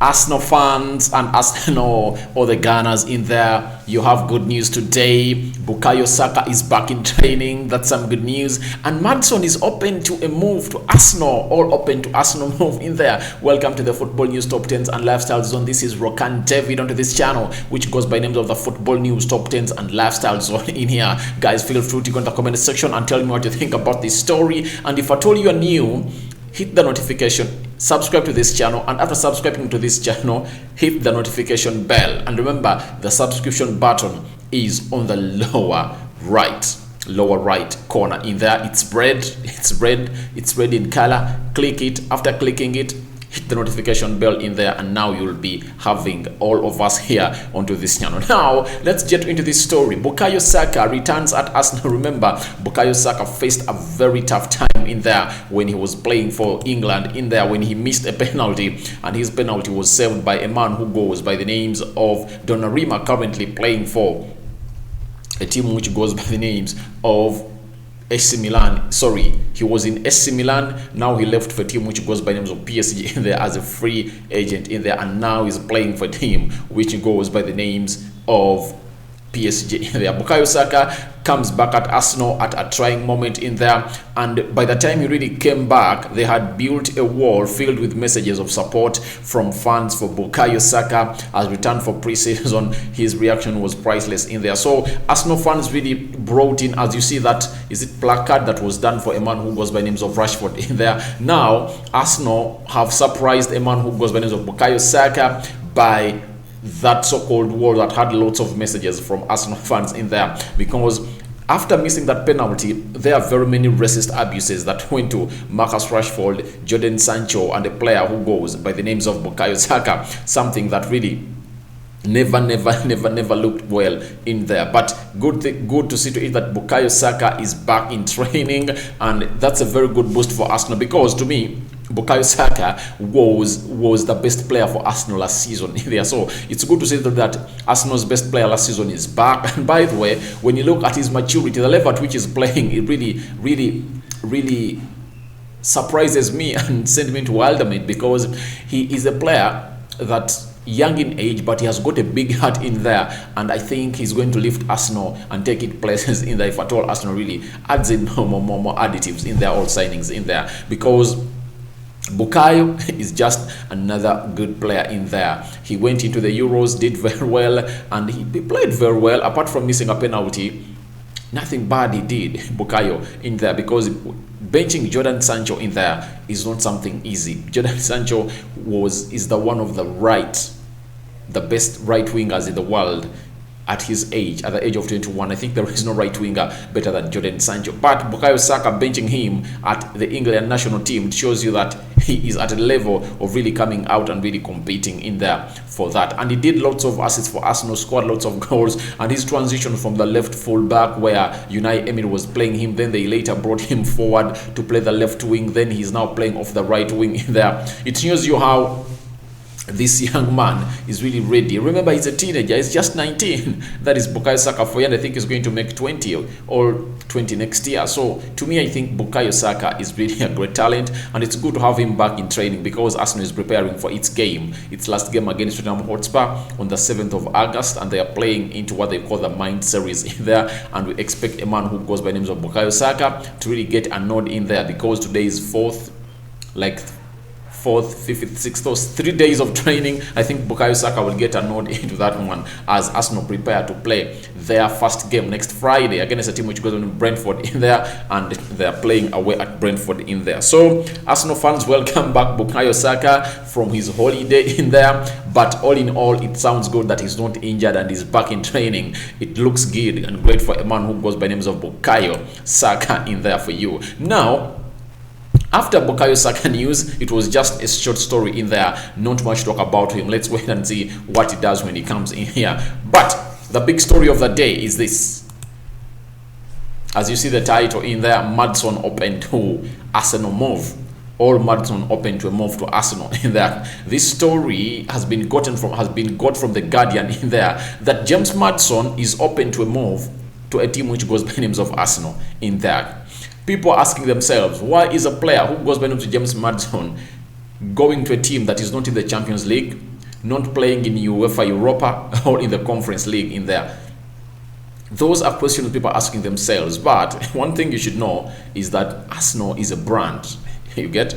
Arsenal fans and Arsenal or the Gunners in there, you have good news today. Bukayo Saka is back in training. That's some good news. And Maddison is open to a move to Arsenal. All open to Arsenal move in there. Welcome to the Football News Top 10s and Lifestyle Zone. This is Rokani David onto this channel, which goes by names of the Football News Top 10s and Lifestyle Zone in here. Guys, feel free to go in the comment section and tell me what you think about this story. And if at all you are new, hit the notification, subscribe to this channel, and after subscribing to this channel, hit the notification bell. And remember, the subscription button is on the lower right corner in there. It's red in color. Click it. After clicking it, hit the notification bell in there, and now you'll be having all of us here onto this channel. Now let's get into this story. Bukayo Saka returns at Arsenal. Remember, Bukayo Saka faced a very tough time in there when he was playing for England in there, when he missed a penalty, and his penalty was saved by a man who goes by the names of Donnarumma, currently playing for a team which goes by the names of AC Milan. Sorry, he was in AC Milan. Now he left for a team which goes by names of PSG in there as a free agent in there, and now he's playing for a team which goes by the names of PSG in there. Bukayo Saka comes back at Arsenal at a trying moment in there, and by the time he really came back, they had built a wall filled with messages of support from fans for Bukayo Saka. As returned for pre-season, his reaction was priceless in there. So Arsenal fans really brought in, as you see, that is it placard that was done for a man who goes by names of Rashford in there. Now Arsenal have surprised a man who goes by names of Bukayo Saka by that so-called wall that had lots of messages from Arsenal fans in there, because after missing that penalty, there are very many racist abuses that went to Marcus Rashford, Jadon Sancho, and a player who goes by the names of Bukayo Saka, something that really never looked well in there. But good to see to it that Bukayo Saka is back in training, and that's a very good boost for Arsenal, because to me, Bukayo Saka was the best player for Arsenal last season in there. So it's good to see that Arsenal's best player last season is back. And by the way, when you look at his maturity, the level at which he's playing, it really surprises me and sends me into wonderment, because he is a player that young in age, but he has got a big heart in there, and I think he's going to lift Arsenal and take it places in there if at all Arsenal really adds in more additives in there, all signings in there, because Bukayo is just another good player in there. He went into the Euros, did very well, and he played very well. Apart from missing a penalty, nothing bad he did, Bukayo, in there, because benching Jadon Sancho in there is not something easy. Jadon Sancho is the one of the best right wingers in the world at his age, at the age of 21. I think there is no right winger better than Jadon Sancho. But Bukayo Saka benching him at the England national team shows you that he is at a level of really coming out and really competing in there for that. And he did lots of assists for Arsenal, scored lots of goals, and his transition from the left full back where Unai Emery was playing him, then they later brought him forward to play the left wing, then he's now playing off the right wing in there. It shows you how this young man is really ready. Remember, he's a teenager, he's just 19. That is Bukayo Saka for you, and I think he's going to make 20 or 20 next year. So to me, I think Bukayo Saka is really a great talent, and it's good to have him back in training, because Arsenal is preparing for its last game against Tottenham Hotspur on the 7th of August, and they are playing into what they call the Mind series in there, and we expect a man who goes by names of Bukayo Saka to really get a nod in there, because today is fourth, 5th, 6th, those 3 days of training. I think Bukayo Saka will get a nod into that one as Arsenal prepare to play their first game next Friday against a team which goes on Brentford in there, and they're playing away at Brentford in there. So Arsenal fans, welcome back Bukayo Saka from his holiday in there. But all in all, it sounds good that he's not injured and he's back in training. It looks good and great for a man who goes by names of Bukayo Saka in there for you. Now, after Bukayo Saka news, it was just a short story in there, not much talk about him. Let's wait and see what he does when he comes in here. But the big story of the day is this. As you see the title in there, Maddison open to Arsenal move. All Maddison open to a move to Arsenal in there. This story has been got from the Guardian in there, that James Maddison is open to a move to a team which goes by names of Arsenal in there. People are asking themselves, why is a player who goes by names of James Maddison going to a team that is not in the Champions League, not playing in UEFA Europa or in the Conference League in there? Those are questions people are asking themselves. But one thing you should know is that Arsenal is a brand. You get?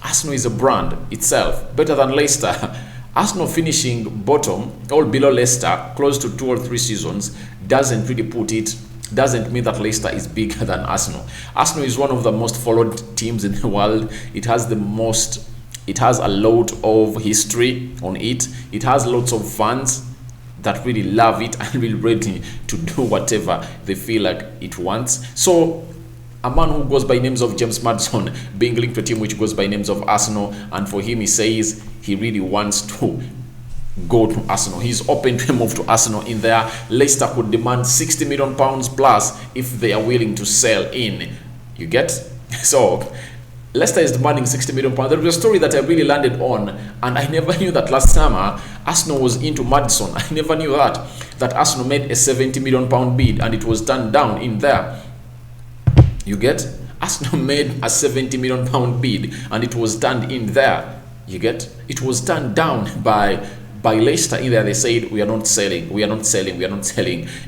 Arsenal is a brand itself, better than Leicester. Arsenal finishing bottom or below Leicester close to 2 or 3 seasons doesn't mean that Leicester is bigger than Arsenal. Arsenal is one of the most followed teams in the world. It has a lot of history on it. It has lots of fans that really love it and really ready to do whatever they feel like it wants. So a man who goes by names of James Maddison being linked to a team which goes by names of Arsenal, and for him he says he really wants to go to Arsenal. He's open to a move to Arsenal in there. Leicester could demand £60 million plus if they are willing to sell in. You get? So Leicester is demanding £60 million. There was a story that I really landed on, and I never knew that last summer Arsenal was into Maddison. I never knew that Arsenal made a £70 million bid and it was turned down in there. You get? Arsenal made a £70 million bid and it was turned in there. You get? It was turned down by Leicester in there. They said, we are not selling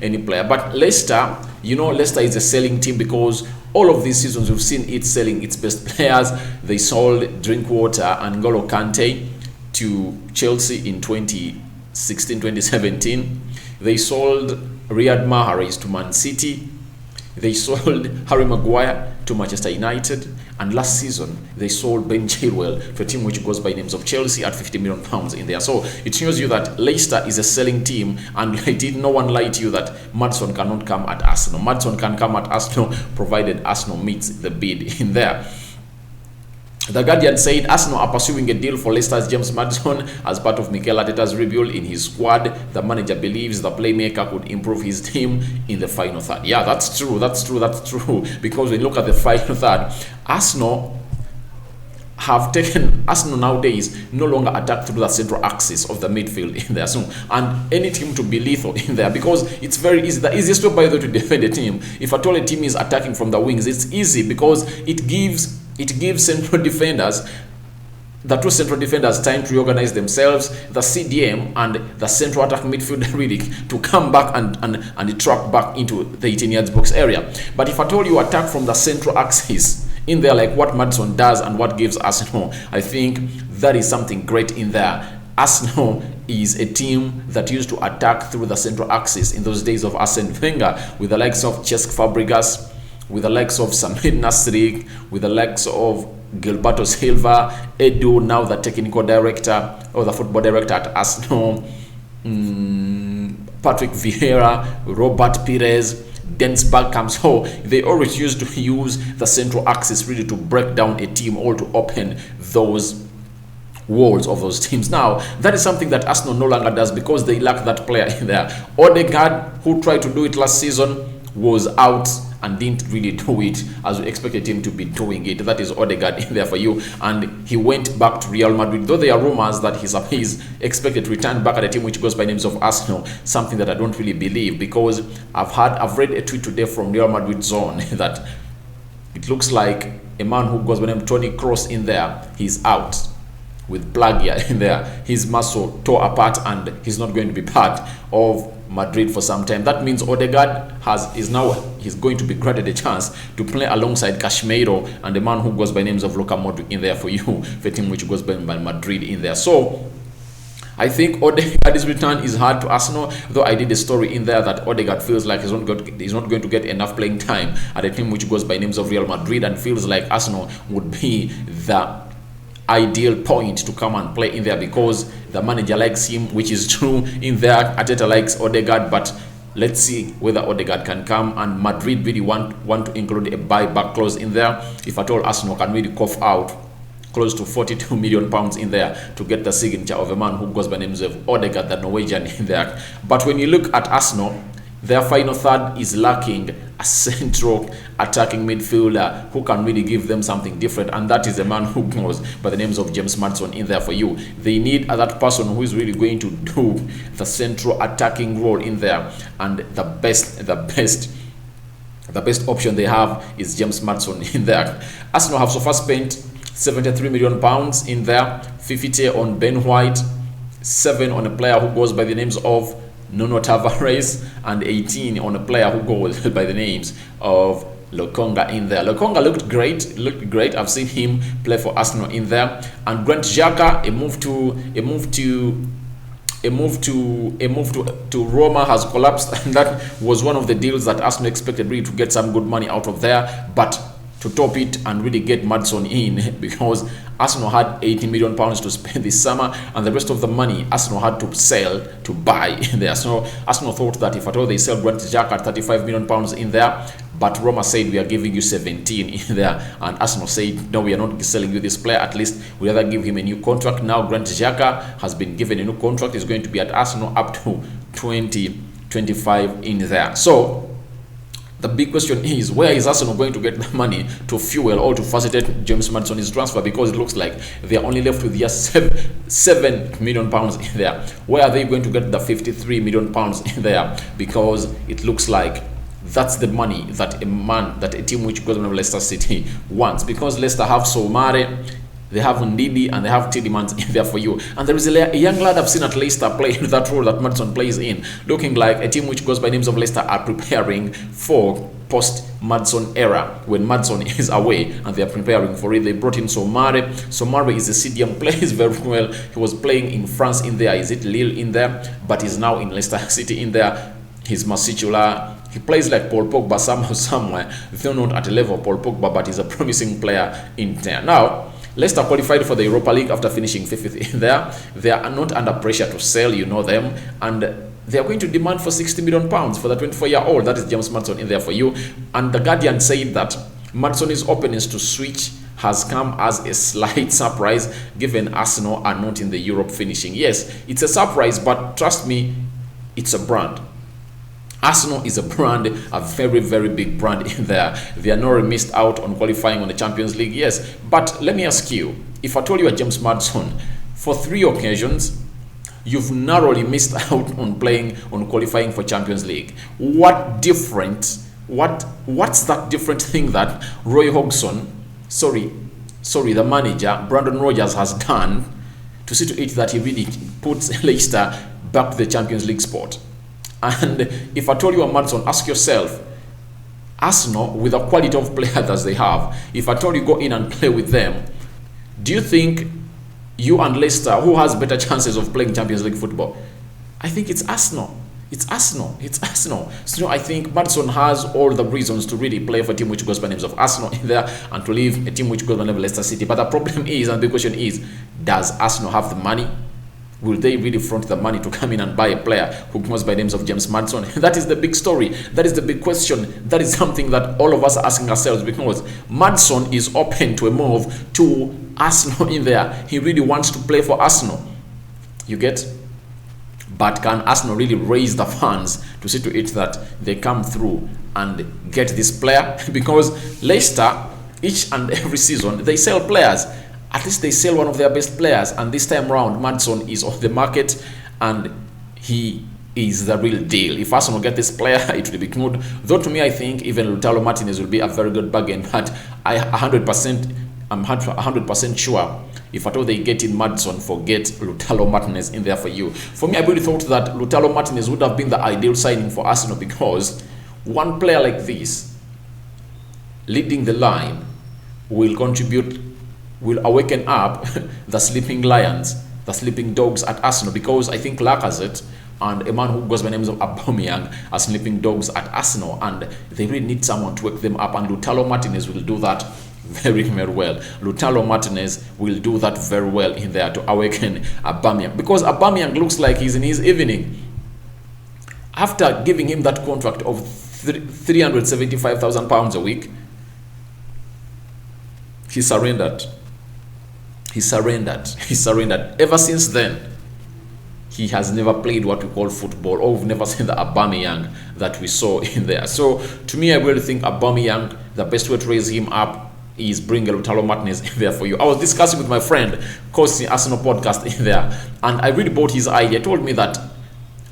any player. But Leicester, you know, Leicester is a selling team because all of these seasons we've seen it selling its best players. They sold Drinkwater and N'Golo Kante to Chelsea in 2016-2017. They sold Riyad Mahrez to Man City. They sold Harry Maguire to Manchester United, and last season they sold Ben Chilwell to a team which goes by names of Chelsea at £50 million in there. So it shows you that Leicester is a selling team, and I did no one lie to you that Maddison cannot come at Arsenal. Maddison can come at Arsenal provided Arsenal meets the bid in there. The Guardian said Arsenal are pursuing a deal for Leicester's James Maddison as part of Mikel Arteta's rebuild in his squad. The manager believes the playmaker could improve his team in the final third. Yeah, that's true. Because when you look at the final third, Arsenal nowadays no longer attack through the central axis of the midfield in there. So, and any team to be lethal in there, because it's very easy. The easiest way, by the way, to defend a team, if at all a team is attacking from the wings, it's easy because it gives central defenders, the two central defenders, time to reorganize themselves, the CDM and the central attacking midfielder really to come back and track back into the 18 yards box area. But if at all you attack from the central axis in there, like what Maddison does and what gives Arsenal, I think that is something great in there. Arsenal is a team that used to attack through the central axis in those days of Arsene Wenger, with the likes of Cesc Fabregas, with the likes of Samir Nasri, with the likes of Gilberto Silva, Edu, now the technical director or the football director at Arsenal, Patrick Vieira, Robert Pires, Dennis Bergkamp. So they always used to use the central axis really to break down a team or to open those walls of those teams. Now that is something that Arsenal no longer does because they lack that player in there. Odegaard, who tried to do it last season, was out and didn't really do it as we expected him to be doing it. That is Odegaard in there for you, and he went back to Real Madrid, though there are rumors that he's expected to return back at a team which goes by names of Arsenal, something that I don't really believe, because I've read a tweet today from Real Madrid zone that it looks like a man who goes by the name Toni Kroos in there, he's out with plagia in there. His muscle tore apart and he's not going to be part of Madrid for some time. That means Odegaard he's going to be granted a chance to play alongside Casemiro and the man who goes by names of Luka Modric in there for you, for a team which goes by Madrid in there. So I think Odegaard's return is hard to Arsenal, though I did a story in there that Odegaard feels like he's not going to get enough playing time at a team which goes by names of Real Madrid, and feels like Arsenal would be the ideal point to come and play in there because the manager likes him, which is true in there. Arteta likes Odegaard, but let's see whether Odegaard can come, and Madrid really want to include a buyback clause in there if at all Arsenal can really cough out close to £42 million in there to get the signature of a man who goes by names of Odegaard, the Norwegian in there. But when you look at Arsenal, their final third is lacking a central attacking midfielder who can really give them something different, and that is a man who goes by the names of James Maddison in there for you. They need that person who is really going to do the central attacking role in there, and the best option they have is James Maddison in there. Arsenal have so far spent £73 million in there, 50 on Ben White, 7 on a player who goes by the names of Nuno Tavares, and 18 on a player who goes by the names of Lokonga in there. Lokonga looked great. I've seen him play for Arsenal in there. And Granit Xhaka, a move to Roma has collapsed, and that was one of the deals that Arsenal expected really to get some good money out of there, but to top it and really get Maddison in, because Arsenal had 80 million pounds to spend this summer, and the rest of the money Arsenal had to sell to buy in there. So Arsenal thought that if at all they sell Granit Xhaka at 35 million pounds in there, but Roma said we are giving you 17 in there, and Arsenal said no, we are not selling you this player, at least we rather give him a new contract. Now Granit Xhaka has been given a new contract, is going to be at Arsenal up to 2025 in there. So the big question is, where is Arsenal going to get the money to fuel or to facilitate James Maddison's transfer? Because it looks like they are only left with just 7 million pounds in there. Where are they going to get the 53 million pounds in there? Because it looks like that's the money that a team which goes on Leicester City wants. Because Leicester have Soumare, they have Ndidi, and they have Tielemans in there for you. And there is a young lad I've seen at Leicester playing that role that Maddison plays in, looking like a team which goes by names of Leicester are preparing for post-Maddison era, when Maddison is away, and they are preparing for it. They brought in Soumare. Soumare is a CDM, plays very well. He was playing in France in there. Is it Lille in there? But he's now in Leicester City in there. He's Masicula. He plays like Paul Pogba somehow, somewhere. Though not at a level of Paul Pogba, but he's a promising player in there. Now, Leicester qualified for the Europa League after finishing 5th in there. They are not under pressure to sell, you know them, and they are going to demand for 60 million pounds for the 24-year-old. That is James Maddison in there for you. And the Guardian said that Maddison's openness to switch has come as a slight surprise, given Arsenal are not in the Europe finishing. Yes, it's a surprise, but trust me, it's a brand. Arsenal is a brand, a very, very big brand in there. They are not missed out on qualifying on the Champions League, yes. But let me ask you, if I told you are James Maddison, for 3 occasions, you've narrowly missed out on qualifying for Champions League. What's that different thing that Roy Hodgson, the manager, Brandon Rodgers, has done to see to it that he really puts Leicester back to the Champions League spot? And if I told you a Maddison, ask yourself, Arsenal, with the quality of players that they have, if I told you go in and play with them, do you think you and Leicester, who has better chances of playing Champions League football? I think it's Arsenal. It's Arsenal. So I think Maddison has all the reasons to really play for a team which goes by names of Arsenal in there, and to leave a team which goes by name of Leicester City. But the problem is, and the question is, does Arsenal have the money? Will they really front the money to come in and buy a player who goes by names of James Maddison? That is the big story. That is the big question. That is something that all of us are asking ourselves, because Maddison is open to a move to Arsenal in there. He really wants to play for Arsenal. You get? But can Arsenal really raise the funds to see to it that they come through and get this player? Because Leicester, each and every season, they sell players. At least they sell one of their best players, and this time round Maddison is off the market, and he is the real deal. If Arsenal get this player, it will be good. Though to me, I think even Lautaro Martinez will be a very good bargain. But I'm 100% sure if at all they get in Maddison, forget Lautaro Martinez in there for you. For me, I really thought that Lautaro Martinez would have been the ideal signing for Arsenal, because one player like this leading the line will awaken up the sleeping lions, the sleeping dogs at Arsenal, because I think Lacazette and a man who goes by the name of Aubameyang are sleeping dogs at Arsenal, and they really need someone to wake them up, and Lautaro Martinez will do that very, very well. Lautaro Martinez will do that very well in there to awaken Aubameyang, because Aubameyang looks like he's in his evening. After giving him that contract of £375,000 a week, he surrendered. He surrendered. Ever since then, he has never played what we call football, or we've never seen the Aubameyang that we saw in there. So, to me, I really think Aubameyang, the best way to raise him up is bring Lautaro Martinez in there for you. I was discussing with my friend, Coty Arsenal podcast in there, and I really bought his idea. He told me that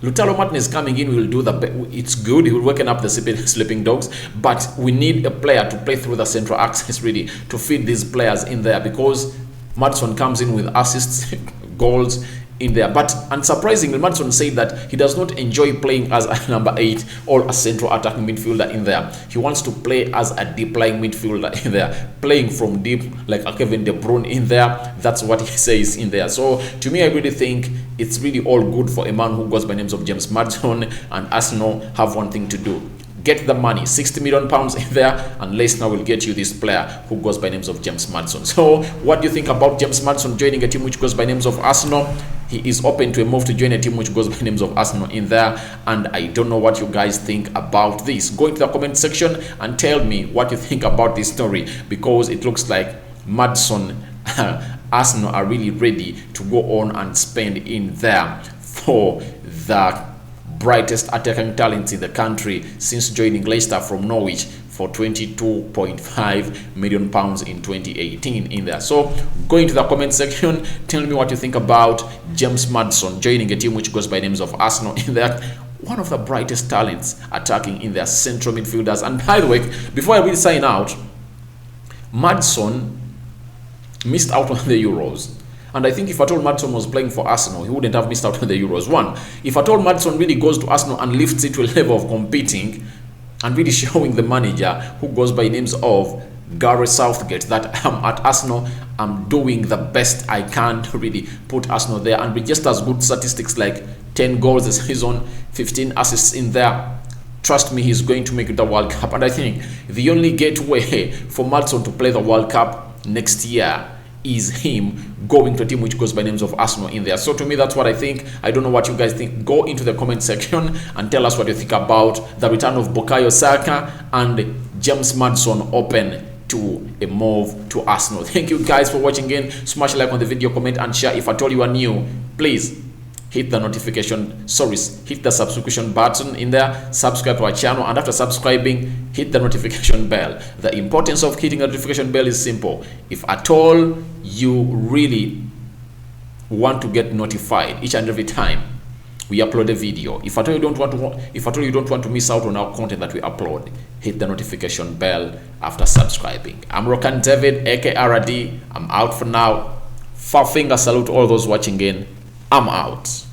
Lautaro Martinez coming in will do it's good. He will waken up the sleeping dogs, but we need a player to play through the central axis really to feed these players in there, because Maddison comes in with assists, goals, in there. But unsurprisingly, Maddison said that he does not enjoy playing as a number 8 or a central attacking midfielder in there. He wants to play as a deep lying midfielder in there, playing from deep like a Kevin De Bruyne in there. That's what he says in there. So to me, I really think it's really all good for a man who goes by names of James Maddison, and Arsenal have one thing to do: get the money, £60 million in there, and Leicester will get you this player who goes by names of James Maddison. So what do you think about James Maddison joining a team which goes by names of Arsenal? He is open to a move to join a team which goes by names of Arsenal in there, and I don't know what you guys think about this. Go into the comment section and tell me what you think about this story, because it looks like Maddison Arsenal are really ready to go on and spend in there for the brightest attacking talents in the country since joining Leicester from Norwich for £22.5 million in 2018 in there. So go into the comment section, tell me what you think about James Maddison joining a team which goes by names of Arsenal in there. One of the brightest talents attacking in their central midfielders. And by the way, before I really sign out, Maddison missed out on the Euros. And I think if at all Maddison was playing for Arsenal, he wouldn't have missed out on the Euros. One, if at all Maddison really goes to Arsenal and lifts it to a level of competing and really showing the manager who goes by names of Gareth Southgate that I'm at Arsenal, I'm doing the best I can to really put Arsenal there, and with just as good statistics like 10 goals a season, 15 assists in there, trust me, he's going to make it the World Cup. And I think the only gateway for Maddison to play the World Cup next year is him going to a team which goes by names of Arsenal in there. So to me, that's what I think. I don't know what you guys think. Go into the comment section and tell us what you think about the return of Bukayo Saka and James Maddison open to a move to Arsenal. Thank you guys for watching again. Smash a like on the video, comment and share. If I told you are new, please hit the hit the subscription button in there, subscribe to our channel, and after subscribing, hit the notification bell. The importance of hitting the notification bell is simple. If at all you really want to get notified each and every time we upload a video, if at all you don't want to miss out on our content that we upload, hit the notification bell after subscribing. I'm Rokani David, aka RD. I'm out for now. Finger salute to all those watching in. I'm out.